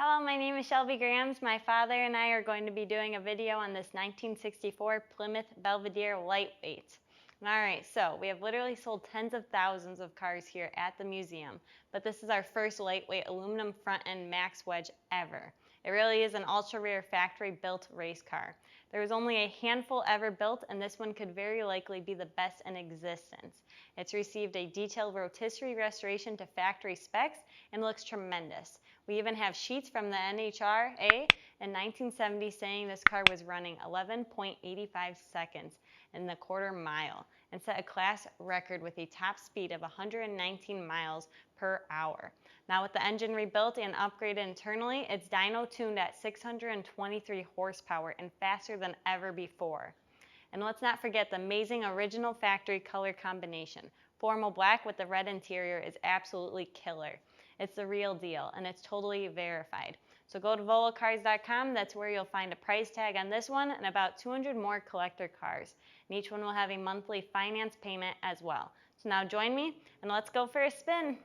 Hello, my name is Shelby Grams. My father and I are going to be doing a video on this 1964 Plymouth Belvedere lightweight. Alright, so we have literally sold tens of thousands of cars here at the museum, but this is our first lightweight aluminum front end Max Wedge ever. It really is an ultra rare factory built race car. There was only a handful ever built, and this one could very likely be the best in existence. It's received a detailed rotisserie restoration to factory specs and looks tremendous. We even have sheets from the NHRA in 1970 saying this car was running 11.85 seconds in the quarter mile and set a class record with a top speed of 119 miles per hour. Now with the engine rebuilt and upgraded internally, it's dyno tuned at 623 horsepower and faster than ever before. And let's not forget the amazing original factory color combination. Formal black with the red interior is absolutely killer. It's the real deal, and it's totally verified. So go to volocars.com, that's where you'll find a price tag on this one and about 200 more collector cars. And each one will have a monthly finance payment as well. So now join me, and let's go for a spin.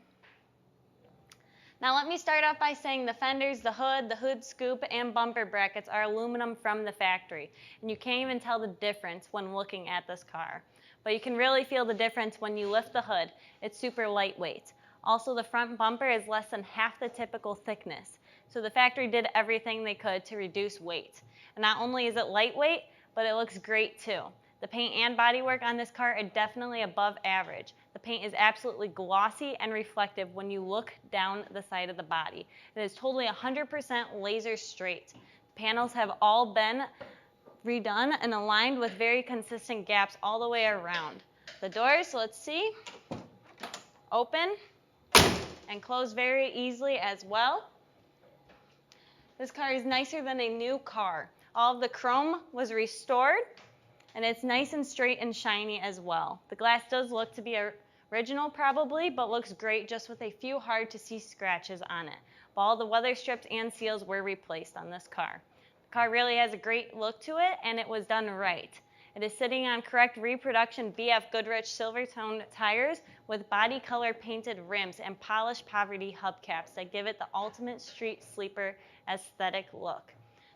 Now let me start off by saying the fenders, the hood scoop, and bumper brackets are aluminum from the factory. And you can't even tell the difference when looking at this car. But you can really feel the difference when you lift the hood. It's super lightweight. Also, the front bumper is less than half the typical thickness. So the factory did everything they could to reduce weight. And not only is it lightweight, but it looks great too. The paint and bodywork on this car are definitely above average. The paint is absolutely glossy and reflective when you look down the side of the body. It is totally 100% laser straight. The panels have all been redone and aligned with very consistent gaps all the way around. The doors, let's see, open and close very easily as well. This car is nicer than a new car. All of the chrome was restored, and it's nice and straight and shiny as well. The glass does look to be original probably, but looks great just with a few hard to see scratches on it. But all the weather strips and seals were replaced on this car. The car really has a great look to it, and it was done right. It is sitting on correct reproduction BFG Silvertown tires with body color painted rims and polished poverty hubcaps that give it the ultimate street sleeper aesthetic look.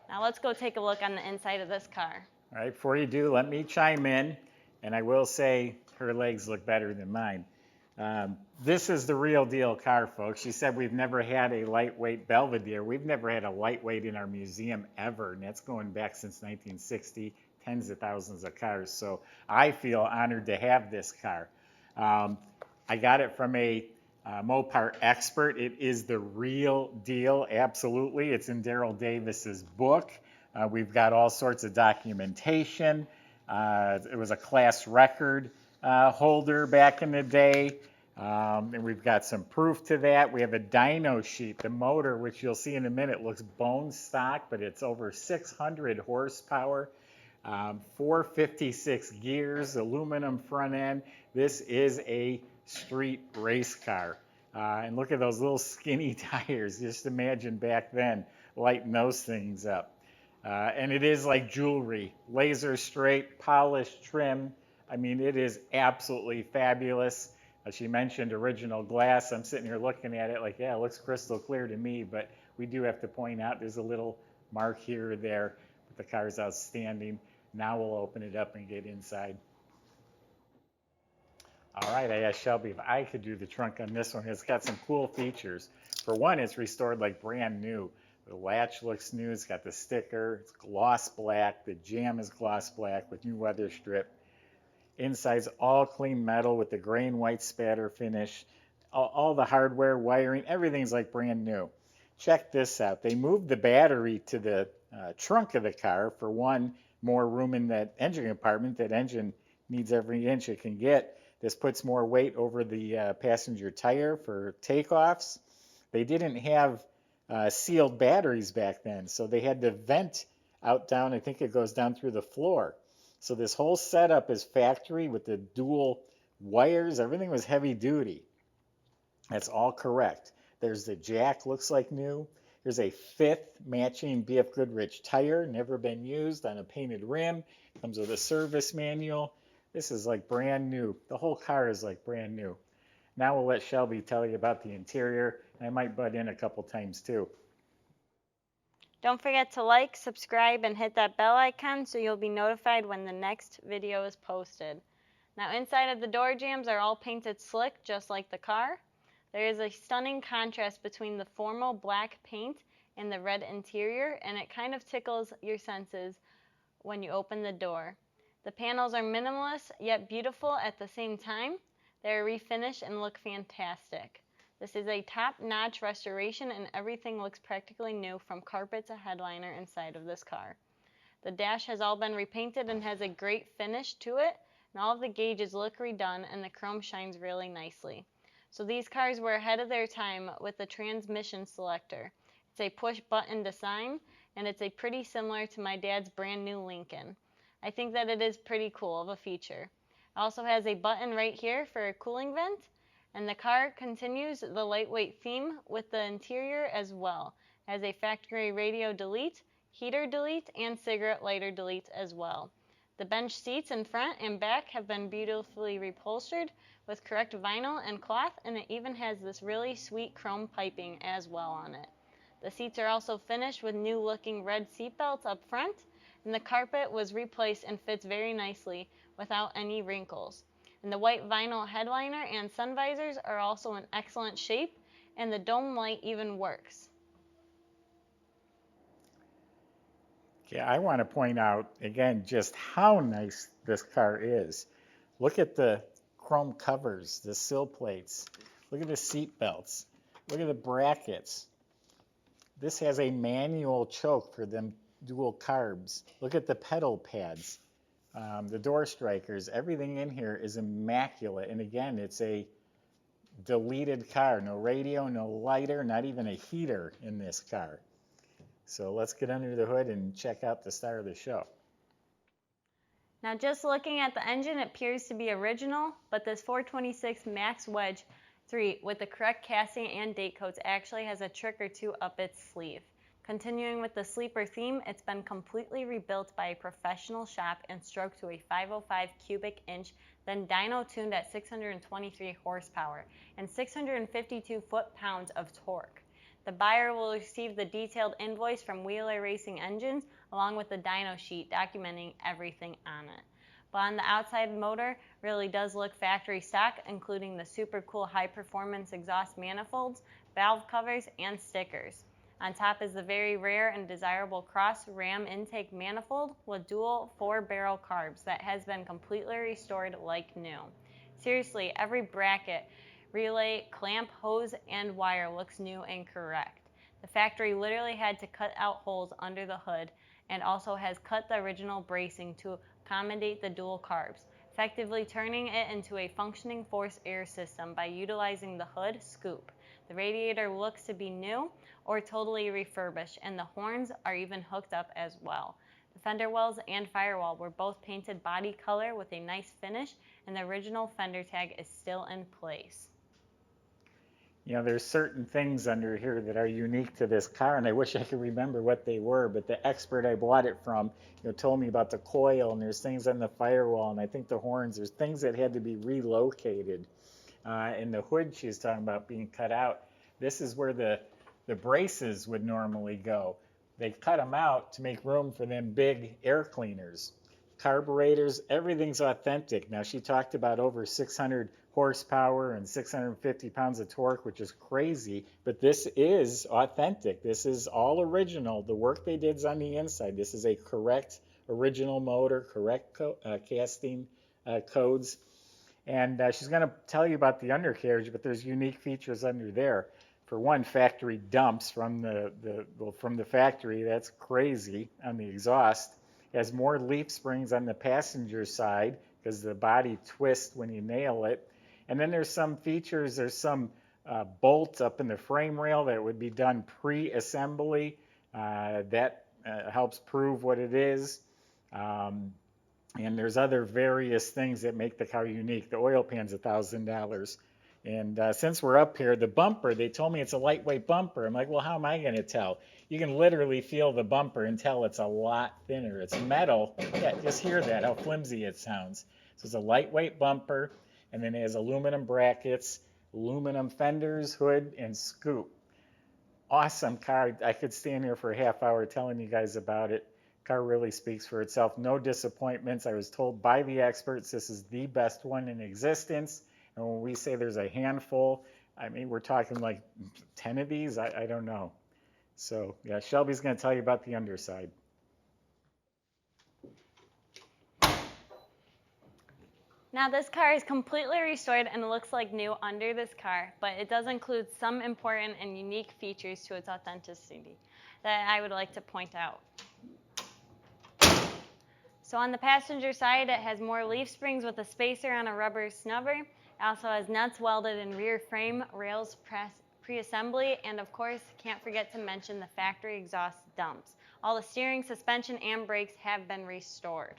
Now let's go take a look on the inside of this car. All right, before you do, let me chime in, and I will say her legs look better than mine. This is the real deal car, folks. She said we've never had a lightweight Belvedere. We've never had a lightweight in our museum ever, and that's going back since 1960, tens of thousands of cars. So I feel honored to have this car. I got it from a Mopar expert. It is the real deal, absolutely. It's in Darrels Davis's book. We've got all sorts of documentation. It was a class record holder back in the day, and we've got some proof to that. We have a dyno sheet. The motor, which you'll see in a minute, looks bone stock, but it's over 600 horsepower, 456 gears, aluminum front end. This is a street race car. And look at those little skinny tires. Just imagine back then lighting those things up. And it is like jewelry, laser straight, polished trim. I mean, it is absolutely fabulous. As she mentioned, original glass. I'm sitting here looking at it like, yeah, it looks crystal clear to me, but we do have to point out there's a little mark here or there, but the car's outstanding. Now we'll open it up and get inside. All right, I asked Shelby if I could do the trunk on this one. It's got some cool features. For one, it's restored like brand new. The latch looks new, it's got the sticker, it's gloss black, the jam is gloss black with new weather strip. Inside's all clean metal with the gray and white spatter finish. All the hardware, wiring, everything's like brand new. Check this out. They moved the battery to the trunk of the car for one, more room in that engine compartment. That engine needs every inch it can get. This puts more weight over the passenger tire for takeoffs. They didn't have sealed batteries back then, so they had to vent out down. I think it goes down through the floor. So this whole setup is factory with the dual wires. Everything was heavy duty. That's all correct. There's the jack, looks like new. There's a fifth matching BF Goodrich tire, never been used, on a painted rim. Comes with a service manual. This is like brand new. The whole car is like brand new. Now we'll let Shelby tell you about the interior, and I might butt in a couple times too. Don't forget to like, subscribe, and hit that bell icon so you'll be notified when the next video is posted. Now inside of the door jambs are all painted slick, just like the car. There is a stunning contrast between the formal black paint and the red interior, and it kind of tickles your senses when you open the door. The panels are minimalist yet beautiful at the same time. They are refinished and look fantastic. This is a top-notch restoration and everything looks practically new from carpet to headliner inside of this car. The dash has all been repainted and has a great finish to it, and all of the gauges look redone and the chrome shines really nicely. So these cars were ahead of their time with the transmission selector. It's a push-button design, and it's pretty similar to my dad's brand new Lincoln. I think that it is pretty cool of a feature. It also has a button right here for a cooling vent, and the car continues the lightweight theme with the interior as well. It has a factory radio delete, heater delete, and cigarette lighter delete as well. The bench seats in front and back have been beautifully reupholstered with correct vinyl and cloth, and it even has this really sweet chrome piping as well on it. The seats are also finished with new looking red seat belts up front, and the carpet was replaced and fits very nicely without any wrinkles. And the white vinyl headliner and sun visors are also in excellent shape, and the dome light even works. Okay, I want to point out again just how nice this car is. Look at the chrome covers, the sill plates. Look at the seat belts. Look at the brackets. This has a manual choke for them dual carbs. Look at the pedal pads, the door strikers. Everything in here is immaculate. And again, it's a deleted car. No radio, no lighter, not even a heater in this car. So let's get under the hood and check out the star of the show. Now just looking at the engine, it appears to be original, but this 426 Max Wedge 3 with the correct casting and date codes actually has a trick or two up its sleeve. Continuing with the sleeper theme, it's been completely rebuilt by a professional shop and stroked to a 505 cubic inch, then dyno tuned at 623 horsepower and 652 foot-pounds of torque. The buyer will receive the detailed invoice from Wheeler Racing Engines along with the dyno sheet documenting everything on it. But on the outside, motor really does look factory stock, including the super cool high performance exhaust manifolds, valve covers, and stickers. On top is the very rare and desirable cross ram intake manifold with dual 4-barrel carbs that has been completely restored like new. Seriously, every bracket, relay, clamp, hose, and wire looks new and correct. The factory literally had to cut out holes under the hood and also has cut the original bracing to accommodate the dual carbs, effectively turning it into a functioning forced air system by utilizing the hood scoop. The radiator looks to be new or totally refurbished, and the horns are even hooked up as well. The fender wells and firewall were both painted body color with a nice finish, and the original fender tag is still in place. You know, there's certain things under here that are unique to this car, and I wish I could remember what they were, but the expert I bought it from, told me about the coil, and there's things on the firewall, and I think the horns, there's things that had to be relocated. And the hood she was talking about being cut out, this is where the braces would normally go. They cut them out to make room for them big air cleaners. Carburetors, everything's authentic. Now, she talked about over 600 horsepower and 650 pounds of torque, which is crazy, but this is authentic. This is all original. The work they did is on the inside. This is a correct original motor, correct casting codes. And she's going to tell you about the undercarriage, but there's unique features under there. For one, factory dumps from the factory. That's crazy on the exhaust. It has more leaf springs on the passenger side because the body twists when you nail it. And then there's some features. There's some bolts up in the frame rail that would be done pre-assembly. That helps prove what it is. And there's other various things that make the car unique. The oil pan's $1,000. And since we're up here, the bumper, they told me it's a lightweight bumper. I'm like, well, how am I going to tell? You can literally feel the bumper and tell it's a lot thinner. It's metal. Yeah, just hear that, how flimsy it sounds. So it's a lightweight bumper, and then it has aluminum brackets, aluminum fenders, hood, and scoop. awesome car. I could stand here for a half hour telling you guys about it. Car really speaks for itself. No disappointments. I was told by the experts this is the best one in existence. And when we say there's a handful, I mean, we're talking like 10 of these. I don't know. So yeah, Shelby's going to tell you about the underside. Now this car is completely restored and looks like new under this car, but it does include some important and unique features to its authenticity that I would like to point out. So on the passenger side, it has more leaf springs with a spacer on a rubber snubber. It also has nuts welded in rear frame, rails pre-assembly, and of course, can't forget to mention the factory exhaust dumps. All the steering, suspension, and brakes have been restored.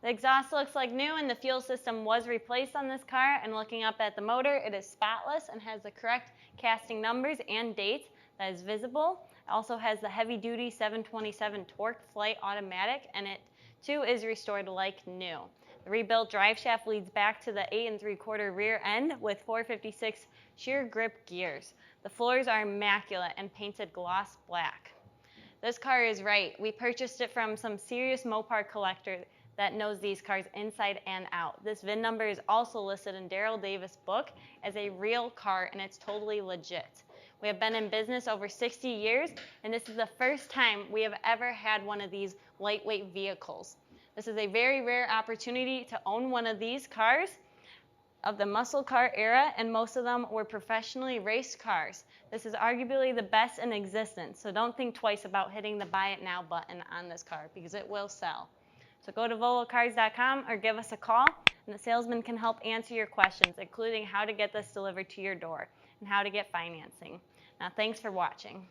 The exhaust looks like new and the fuel system was replaced on this car, and looking up at the motor, it is spotless and has the correct casting numbers and dates that is visible. It also has the heavy-duty 727 torque flight automatic, and it too is restored like new. The rebuilt drive shaft leads back to the 8 3/4 rear end with 456 sheer grip gears. The floors are immaculate and painted gloss black. This car is right. We purchased it from some serious Mopar collector that knows these cars inside and out. This VIN number is also listed in Darrels Davis' book as a real car, and it's totally legit. We have been in business over 60 years, and this is the first time we have ever had one of these lightweight vehicles. This is a very rare opportunity to own one of these cars of the muscle car era, and most of them were professionally raced cars. This is arguably the best in existence, so don't think twice about hitting the buy it now button on this car because it will sell. So go to volocars.com or give us a call, and the salesman can help answer your questions, including how to get this delivered to your door and how to get financing. Now, thanks for watching.